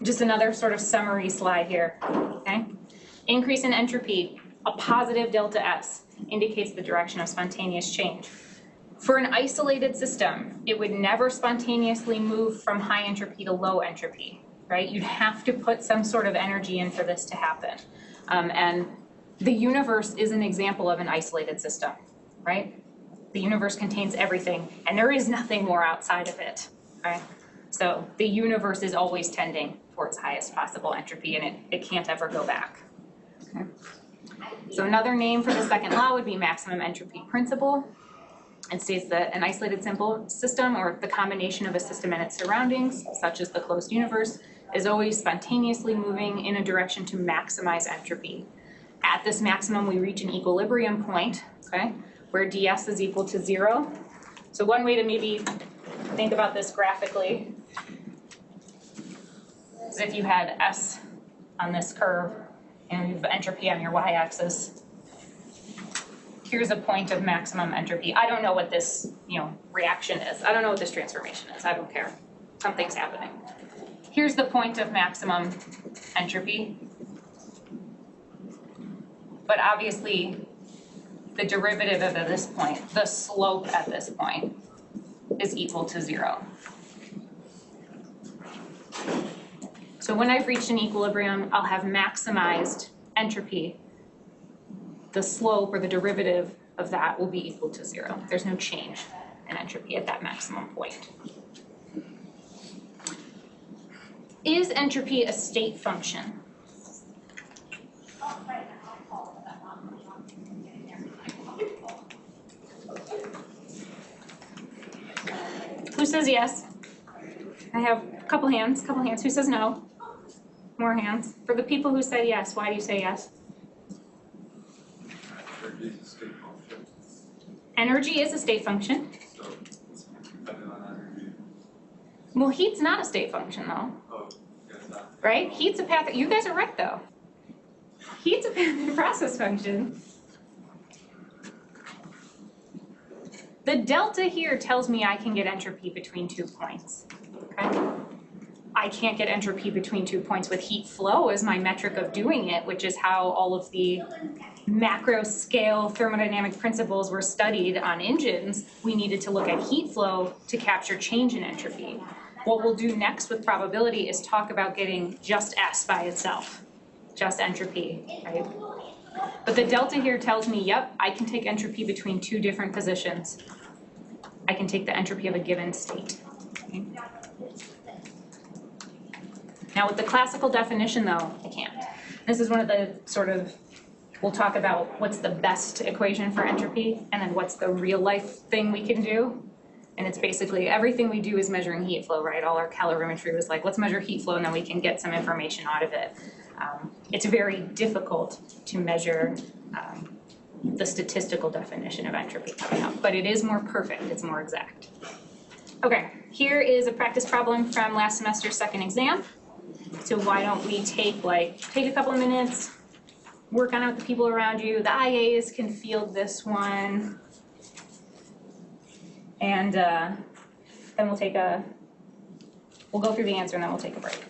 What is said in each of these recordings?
Just another sort of summary slide here, okay? Increase in entropy, a positive delta S, indicates the direction of spontaneous change. For an isolated system, it would never spontaneously move from high entropy to low entropy, right? You'd have to put some sort of energy in for this to happen. And the universe is an example of an isolated system, right? The universe contains everything, and there is nothing more outside of it, right? So the universe is always tending towards highest possible entropy, and it can't ever go back. Okay. So another name for the second law would be maximum entropy principle. It states that an isolated simple system, or the combination of a system and its surroundings, such as the closed universe, is always spontaneously moving in a direction to maximize entropy. At this maximum, we reach an equilibrium point, okay, where ds is equal to 0. So one way to maybe think about this graphically is if you had S on this curve and you have entropy on your y-axis. Here's a point of maximum entropy. I don't know what this, reaction is. I don't know what this transformation is. I don't care. Something's happening. Here's the point of maximum entropy. But obviously, the derivative of this point, the slope at this point, is equal to 0. So when I've reached an equilibrium, I'll have maximized entropy. The slope, or the derivative of that, will be equal to 0. There's no change in entropy at that maximum point. Is entropy a state function? Who says yes? I have a couple hands. Who says no? More hands. For the people who said yes, why do you say yes? Energy is a state function. So it's dependent on energy. Well, heat's not a state function, though. Oh, yes, not. Right? Heat's a path. You guys are right, though. Heat's a path and process function. The delta here tells me I can get entropy between 2 points. Okay? I can't get entropy between 2 points with heat flow as my metric of doing it, which is how all of the macro scale thermodynamic principles were studied on engines. We needed to look at heat flow to capture change in entropy. What we'll do next with probability is talk about getting just S by itself, just entropy, right? But the delta here tells me, yep, I can take entropy between 2 different positions. I can take the entropy of a given state. Okay? Now with the classical definition though, I can't. This is one of the we'll talk about what's the best equation for entropy and then what's the real life thing we can do. And it's basically everything we do is measuring heat flow, right? All our calorimetry was like, let's measure heat flow and then we can get some information out of it. It's very difficult to measure the statistical definition of entropy coming up, but it is more perfect, it's more exact. Okay, here is a practice problem from last semester's second exam. So why don't we take a couple of minutes, work on it with the people around you. The IAs can field this one. And then we'll go through the answer and then we'll take a break.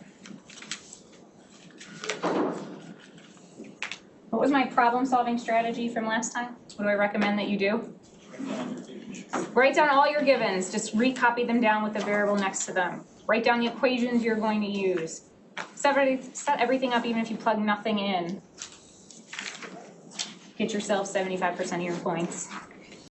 What was my problem-solving strategy from last time? What do I recommend that you do? Write down all your givens. Just recopy them down with the variable next to them. Write down the equations you're going to use. Set everything up even if you plug nothing in. Get yourself 75% of your points.